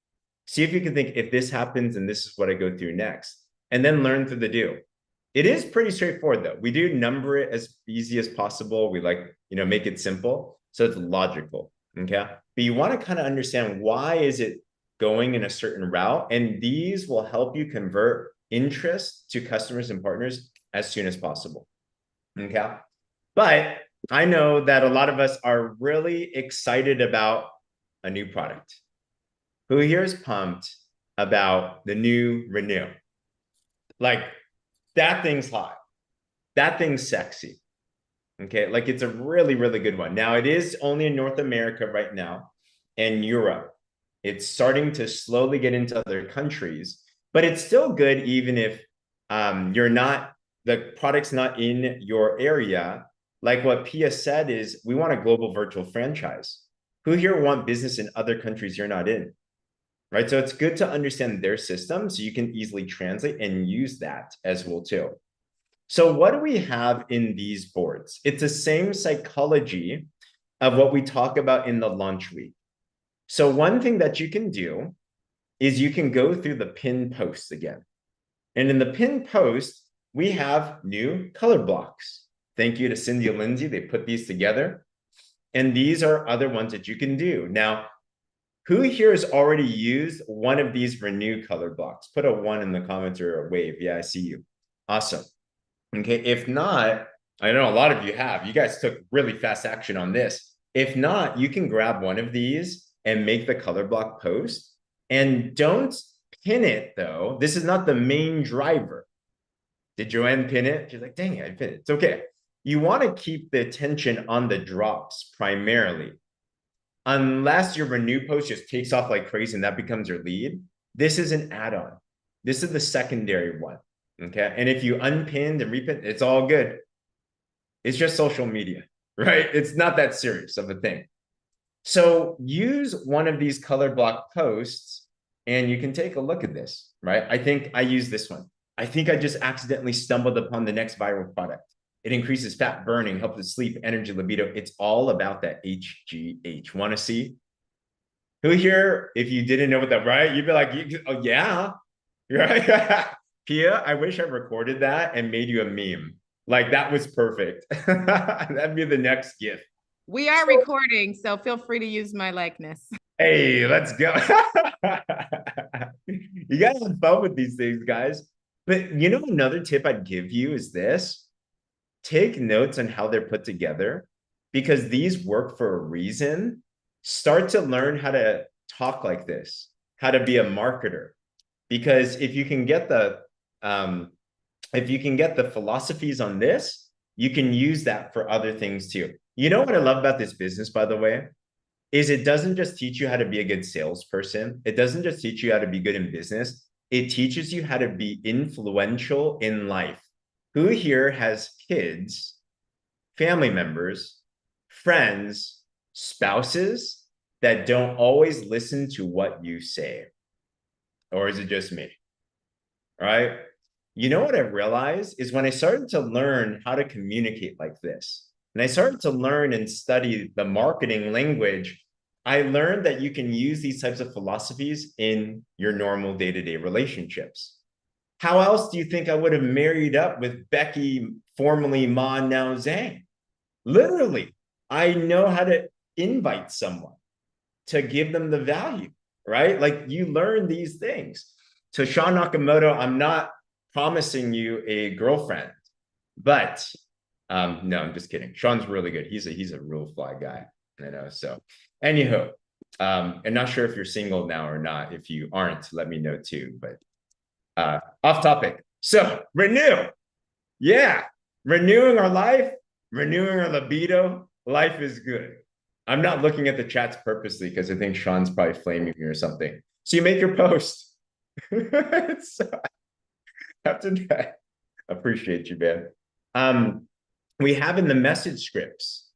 See if you can think, if this happens and this is what I go through next, and then learn through the do. It is pretty straightforward though. We do number it as easy as possible. We like, make it simple. So it's logical, okay? But you want to kind of understand why is it going in a certain route? And these will help you convert interest to customers and partners as soon as possible, okay? But I know that a lot of us are really excited about a new product. Who here is pumped about the new Renew? Like, that thing's hot. That thing's sexy. Okay, like it's a really, really good one. Now, it is only in North America right now and Europe. It's starting to slowly get into other countries, but it's still good even if the product's not in your area. Like what Pia said is, we want a global virtual franchise. Who here want business in other countries you're not in? Right? So it's good to understand their system so you can easily translate and use that as well too. So what do we have in these boards? It's the same psychology of what we talk about in the launch week. So one thing that you can do is you can go through the pin posts again. And in the pin post, we have new color blocks. Thank you to Cindy and Lindsay. They put these together. And these are other ones that you can do. Now, who here has already used one of these Renew color blocks? Put a 1 in the comments or a wave. Yeah, I see you. Awesome. Okay, if not, I know a lot of you have. You guys took really fast action on this. If not, you can grab one of these and make the color block post. And don't pin it, though. This is not the main driver. Did Joanne pin it? She's like, dang it, I pinned it. It's okay. You want to keep the attention on the drops primarily. Unless your Renew post just takes off like crazy and that becomes your lead, this is an add-on. This is the secondary one, okay? And if you unpinned and repin, it's all good. It's just social media, right? It's not that serious of a thing. So use one of these color block posts and you can take a look at this, right? I think I use this one. I think I just accidentally stumbled upon the next viral product. It increases fat burning, helps with sleep, energy, libido. It's all about that HGH. Want to see? Who here, if you didn't know what that, right? You'd be like, oh, yeah, right? Pia, I wish I recorded that and made you a meme. Like, that was perfect. That'd be the next gift. We are recording, so feel free to use my likeness. Hey, let's go. You gotta have fun with these things, guys. But you know, another tip I'd give you is this: take notes on how they're put together, because these work for a reason. Start to learn how to talk like this, how to be a marketer. Because if you can get the philosophies on this, you can use that for other things too. You know what I love about this business, by the way, is it doesn't just teach you how to be a good salesperson. It doesn't just teach you how to be good in business. It teaches you how to be influential in life. Who here has kids, family members, friends, spouses that don't always listen to what you say? Or is it just me? Right? You know what I realized is when I started to learn how to communicate like this, and I started to learn and study the marketing language, I learned that you can use these types of philosophies in your normal day-to-day relationships. How else do you think I would have married up with Becky, formerly Ma, now Zheng? Literally, I know how to invite someone, to give them the value, right? Like, you learn these things. So Sean Nakamoto, I'm not promising you a girlfriend, but no, I'm just kidding. Sean's really good. He's a real fly guy, you know. So anywho, I'm not sure if you're single now or not. If you aren't, let me know too. But off topic. So renew. Yeah. Renewing our life, renewing our libido. Life is good. I'm not looking at the chats purposely because I think Sean's probably flaming me or something. So you make your post. After that, appreciate you, man. We have in the message scripts,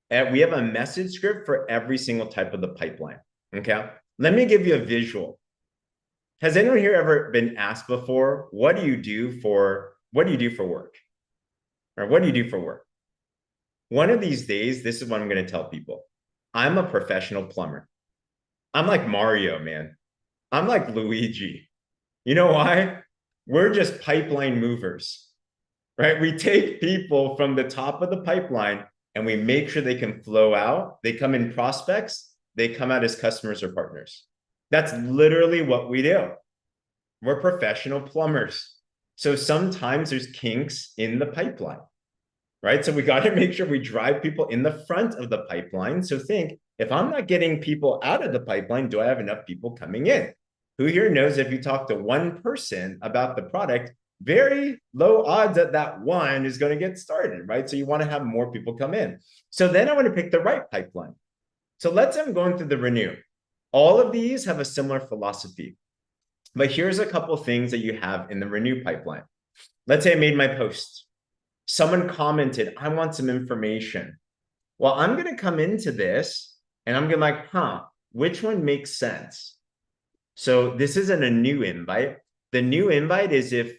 we have a message script for every single type of the pipeline. Okay. Let me give you a visual. Has anyone here ever been asked before, what do you do for work? Or what do you do for work? One of these days, this is what I'm going to tell people. I'm a professional plumber. I'm like Mario, man. I'm like Luigi. You know why? We're just pipeline movers, right? We take people from the top of the pipeline and we make sure they can flow out. They come in prospects, they come out as customers or partners. That's literally what we do. We're professional plumbers. So sometimes there's kinks in the pipeline, right? So we got to make sure we drive people in the front of the pipeline. So think, if I'm not getting people out of the pipeline, do I have enough people coming in? Who here knows if you talk to one person about the product, very low odds that that one is going to get started, right? So you want to have more people come in. So then I want to pick the right pipeline. So let's say I'm going through the renew. All of these have a similar philosophy. But here's a couple of things that you have in the renew pipeline. Let's say I made my post. Someone commented, I want some information. Well, I'm going to come into this and I'm going to like, which one makes sense? So this isn't a new invite. The new invite is if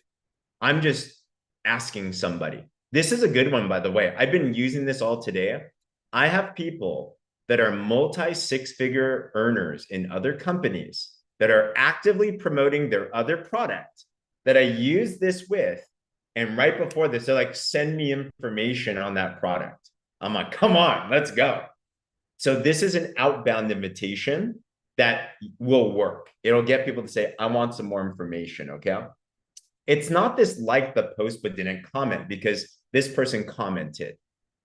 I'm just asking somebody. This is a good one, by the way. I've been using this all today. I have people that are multi-six-figure earners in other companies that are actively promoting their other product that I use this with. And right before this, they're like, send me information on that product. I'm like, come on, let's go. So this is an outbound invitation that will work. It'll get people to say, I want some more information, okay? It's not this like the post but didn't comment because this person commented.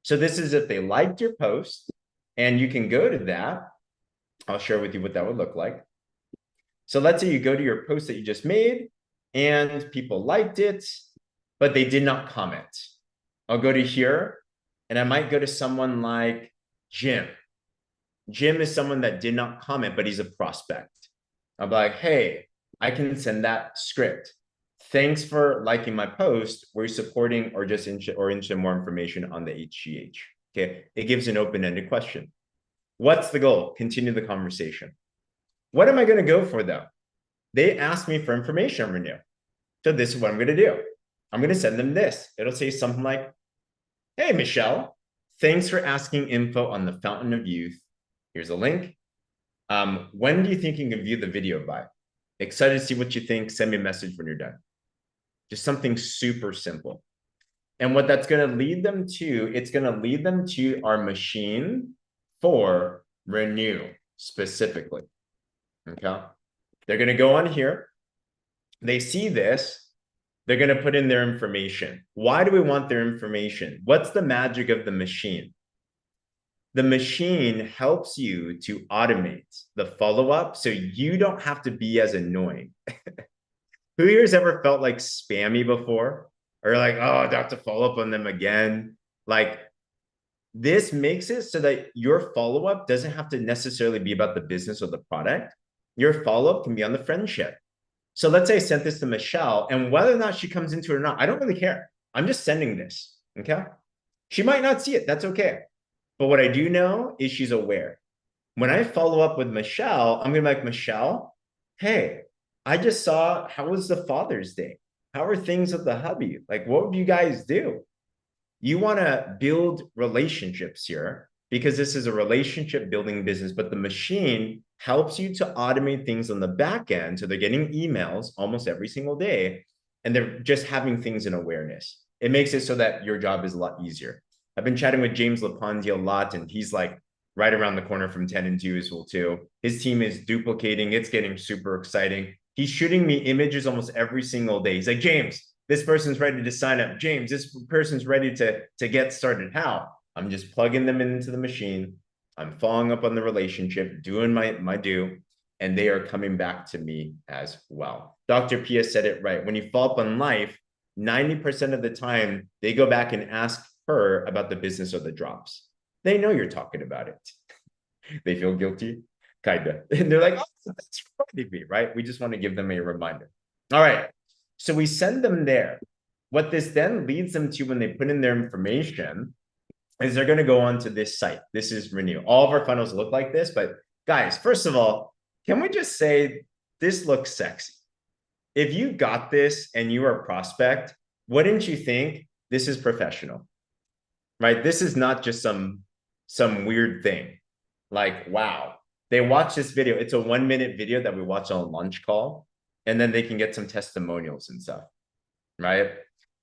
So this is if they liked your post, and you can go to that. I'll share with you what that would look like. So let's say you go to your post that you just made and people liked it, but they did not comment. I'll go to here and I might go to someone like Jim. Jim is someone that did not comment, but he's a prospect. I'll be like, hey, I can send that script. Thanks for liking my post. Were you supporting or just interested in more information on the HGH? Okay, it gives an open-ended question. What's the goal? Continue the conversation. What am I going to go for though? They asked me for information on Renew. So this is what I'm going to do. I'm going to send them this. It'll say something like, hey, Michelle, thanks for asking info on the Fountain of Youth. Here's a link. When do you think you can view the video by? Excited to see what you think. Send me a message when you're done. Just something super simple. And what that's going to lead them to, it's going to lead them to our machine for renew specifically. Okay. They're going to go on here. They see this. They're going to put in their information. Why do we want their information? What's the magic of the machine? The machine helps you to automate the follow-up so you don't have to be as annoying. Who here's ever felt like spammy before? Or like, oh, I have to follow up on them again. Like, this makes it so that your follow-up doesn't have to necessarily be about the business or the product. Your follow-up can be on the friendship. So let's say I sent this to Michelle, and whether or not she comes into it or not, I don't really care. I'm just sending this, okay? She might not see it. That's okay. But what I do know is she's aware. When I follow up with Michelle, I'm going to be like, Michelle, hey, I just saw, how was the Father's Day? How are things with the hubby? Like, what would you guys do? You want to build relationships here because this is a relationship building business, but the machine helps you to automate things on the back end. So they're getting emails almost every single day, and they're just having things in awareness. It makes it so that your job is a lot easier. I've been chatting with James Laponzi a lot, and he's like right around the corner from 10 and 2 as well too. His team is duplicating. It's getting super exciting. He's shooting me images almost every single day. He's like, James, this person's ready to sign up. James, this person's ready to get started. How? I'm just plugging them into the machine. I'm following up on the relationship, doing my due, and they are coming back to me as well. Dr. Pia said it right. When you follow up on life, 90% of the time, they go back and ask her about the business or the drops. They know you're talking about it. They feel guilty, kind of. And they're like, oh, that's reminding me, right? We just want to give them a reminder. All right. So we send them there. What this then leads them to when they put in their information is they're going to go on to this site. This is Renew. All of our funnels look like this, but guys, first of all, can we just say this looks sexy? If you got this and you are a prospect, wouldn't you think this is professional, right? This is not just some weird thing. Like, wow, they watch this video. It's a 1-minute video that we watch on a lunch call, and then they can get some testimonials and stuff, right?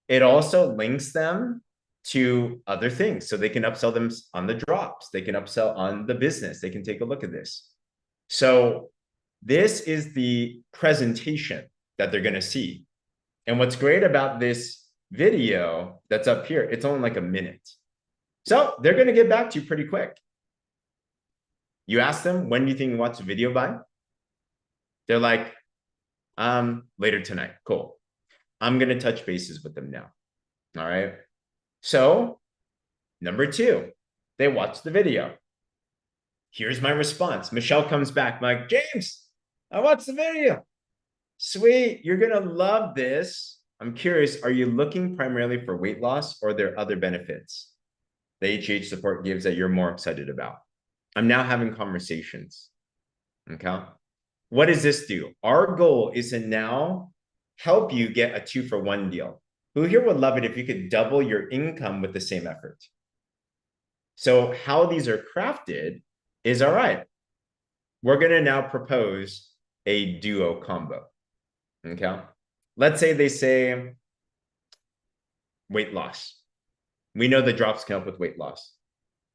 It also links them to other things. So they can upsell them on the drops. They can upsell on the business. They can take a look at this. So this is the presentation that they're going to see. And what's great about this video that's up here, it's only like a minute. So they're going to get back to you pretty quick. You ask them, when do you think you watch the video by? They're like, later tonight. Cool. I'm going to touch bases with them now. All right. So number 2, they watch the video. Here's my response. Michelle comes back. I'm like, James, I watched the video. Sweet. You're going to love this. I'm curious. Are you looking primarily for weight loss, or are there other benefits the HH support gives that you're more excited about? I'm now having conversations. Okay. What does this do? Our goal is to now help you get a 2-for-1 deal. Who here would love it if you could double your income with the same effort? So how these are crafted is, all right, we're going to now propose a duo combo. Okay. Let's say they say weight loss. We know the drops can help with weight loss.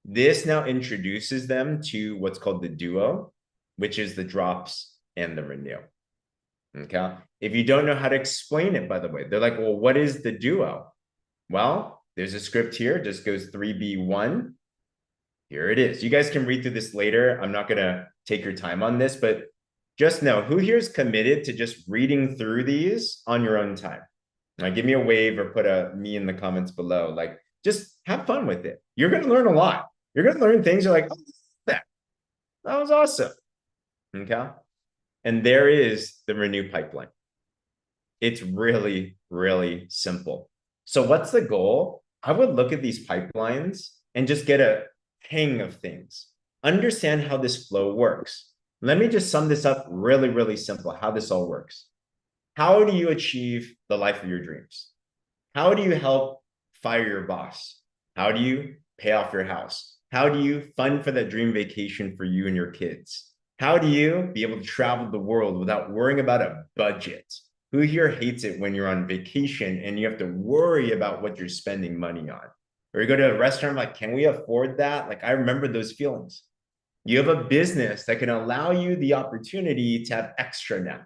This now introduces them to what's called the duo, which is the drops and the renew. Okay. If you don't know how to explain it, by the way, they're like, well, what is the duo? Well, there's a script here. It just goes 3B1. Here it is. You guys can read through this later. I'm not going to take your time on this, but just know, who here is committed to just reading through these on your own time? Like, give me a wave or put a me in the comments below. Like, just have fun with it. You're going to learn a lot. You're going to learn things. You're like, oh, that was awesome. Okay. And there is the renew pipeline. It's really, really simple. So what's the goal? I would look at these pipelines and just get a hang of things. Understand how this flow works. Let me just sum this up really, really simple, how this all works. How do you achieve the life of your dreams? How do you help fire your boss? How do you pay off your house? How do you fund for that dream vacation for you and your kids? How do you be able to travel the world without worrying about a budget? Who here hates it when you're on vacation and you have to worry about what you're spending money on? Or you go to a restaurant, like, can we afford that? Like, I remember those feelings. You have a business that can allow you the opportunity to have extra now,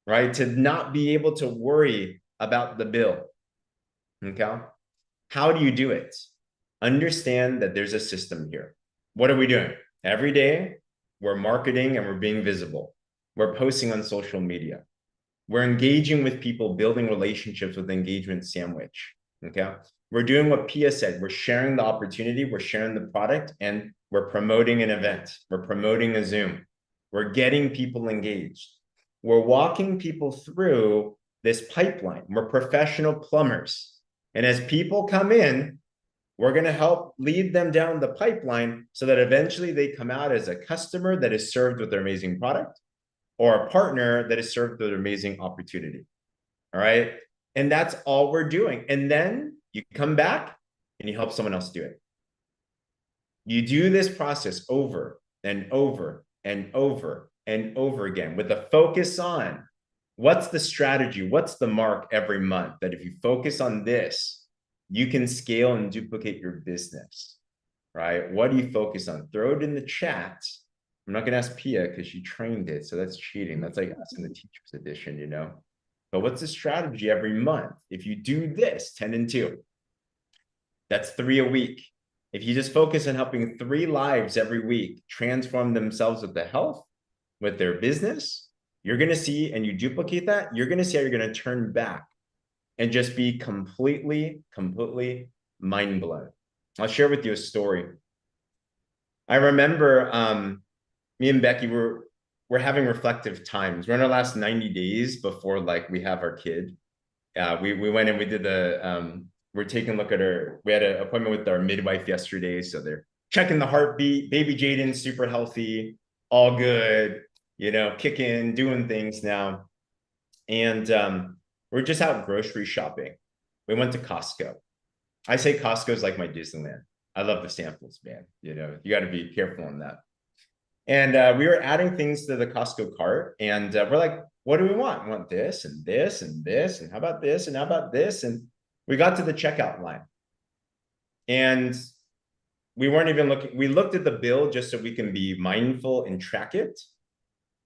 right? To not be able to worry about the bill. Okay. How do you do it? Understand that there's a system here. What are we doing? Every day, we're marketing and we're being visible. We're posting on social media. We're engaging with people, building relationships with engagement sandwich. Okay. We're doing what Pia said. We're sharing the opportunity, we're sharing the product, and we're promoting an event. We're promoting a Zoom. We're getting people engaged. We're walking people through this pipeline. We're professional plumbers. And as people come in, we're going to help lead them down the pipeline so that eventually they come out as a customer that is served with their amazing product, or a partner that is served with an amazing opportunity. All right. And that's all we're doing. And then you come back and you help someone else do it. You do this process over and over and over and over again with a focus on what's the strategy, what's the mark every month that if you focus on this, you can scale and duplicate your business, right? What do you focus on? Throw it in the chat. I'm not going to ask Pia because she trained it. So that's cheating. That's like asking the teacher's edition, you know? But what's the strategy every month? If you do this, 10 and 2, that's 3 a week. If you just focus on helping 3 lives every week transform themselves with the health, with their business, you're going to see, and you duplicate that, you're going to see how you're going to turn back and just be completely mind blown. I'll share with you a story. I remember me and Becky we're having reflective times. We're in our last 90 days before like we have our kid. We went and we did we're taking a look at we had an appointment with our midwife yesterday. So they're checking the heartbeat. Baby Jaden's super healthy, all good, you know, kicking, doing things now. And we're just out grocery shopping. We went to Costco. I say Costco is like my Disneyland. I love the samples, man. You know, you got to be careful on that. And we were adding things to the Costco cart, and we're like, what do we want? We want this and this and this, and how about this and how about this? And we got to the checkout line, and we weren't even looking. We looked at the bill just so we can be mindful and track it,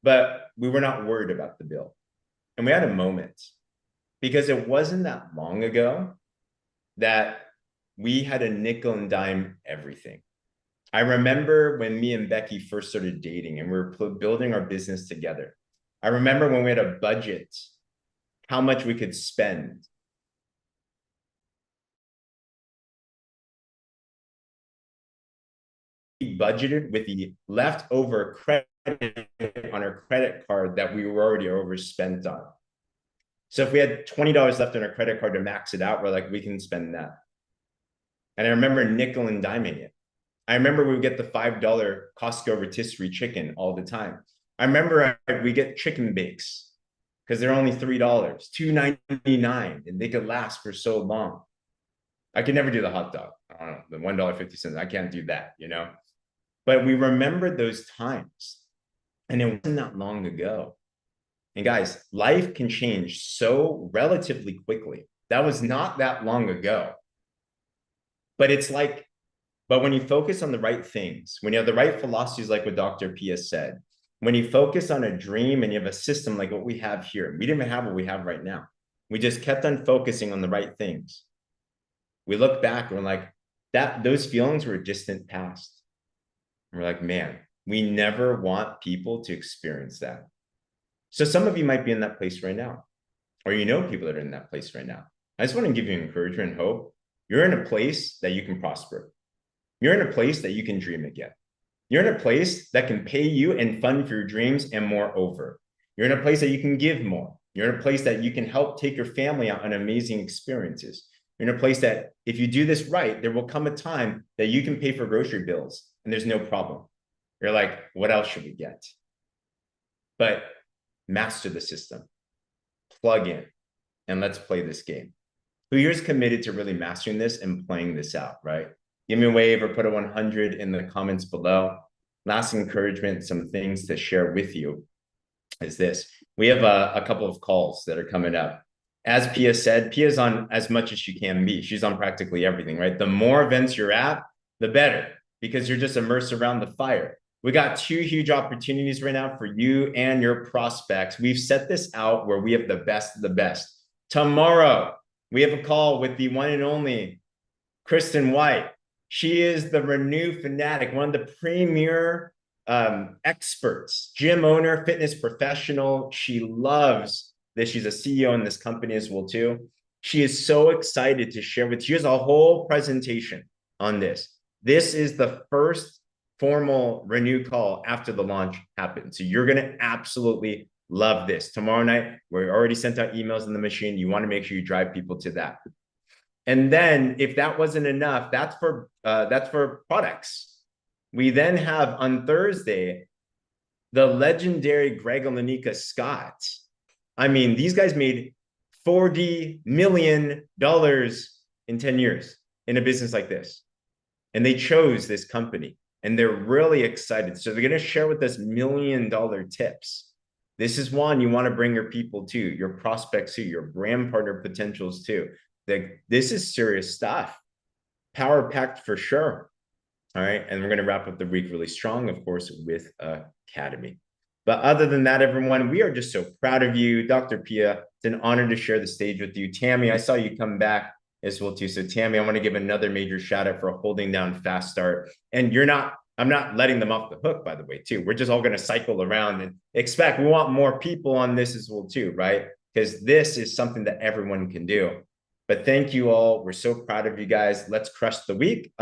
but we were not worried about the bill. And we had a moment because it wasn't that long ago that we had a nickel and dime everything. I remember when me and Becky first started dating and we were building our business together. I remember when we had a budget, how much we could spend. We budgeted with the leftover credit on our credit card that we were already overspent on. So if we had $20 left on our credit card to max it out, we're like, we can spend that. And I remember nickel and diming it. I remember we would get the $5 Costco rotisserie chicken all the time. I remember we get chicken bakes because they're only $3, $2.99, and they could last for so long. I could never do the hot dog. I don't know, the $1.50. I can't do that, you know? But we remembered those times, and it wasn't that long ago. And guys, life can change so relatively quickly. That was not that long ago. But it's like, but when you focus on the right things, when you have the right philosophies, like what Dr. Pia said, when you focus on a dream and you have a system like what we have here, we didn't even have what we have right now. We just kept on focusing on the right things. We look back and we're like, those feelings were a distant past. And we're like, man, we never want people to experience that. So some of you might be in that place right now, or you know people that are in that place right now. I just want to give you encouragement and hope. You're in a place that you can prosper. You're in a place that you can dream again. You're in a place that can pay you and fund for your dreams and moreover. You're in a place that you can give more. You're in a place that you can help take your family out on amazing experiences. You're in a place that if you do this right, there will come a time that you can pay for grocery bills and there's no problem. You're like, what else should we get? But master the system, plug in, and let's play this game. Who here is committed to really mastering this and playing this out, right? Give me a wave or put a 100 in the comments below. Last encouragement, some things to share with you is this. We have a couple of calls that are coming up. As Pia said, Pia's on as much as she can be. She's on practically everything, right? The more events you're at, the better, because you're just immersed around the fire. We got two huge opportunities right now for you and your prospects. We've set this out where we have the best of the best. Tomorrow, we have a call with the one and only Kristen White. She is the Renew fanatic, one of the premier experts, gym owner, fitness professional. She loves that she's a CEO in this company as well too. She is so excited to share with you. She has a whole presentation on this. This is the first formal Renew call after the launch happened. So you're going to absolutely love this. Tomorrow night, we already sent out emails in the machine. You want to make sure you drive people to that. And then if that wasn't enough, that's for products. We then have on Thursday, the legendary Greg and Lanika Scott. I mean, these guys made $40 million in 10 years in a business like this. And they chose this company and they're really excited. So they're going to share with us $1 million tips. This is one you want to bring your people to, your prospects to, your brand partner potentials to. This is serious stuff. Power packed for sure. All right. And we're going to wrap up the week really strong, of course, with Academy. But other than that, everyone, we are just so proud of you. Dr. Pia, it's an honor to share the stage with you. Tammy, I saw you come back as well too. So Tammy, I want to give another major shout out for holding down Fast Start. And I'm not letting them off the hook, by the way, too. We're just all going to cycle around and we want more people on this as well too, right? Because this is something that everyone can do. But thank you all. We're so proud of you guys. Let's crush the week.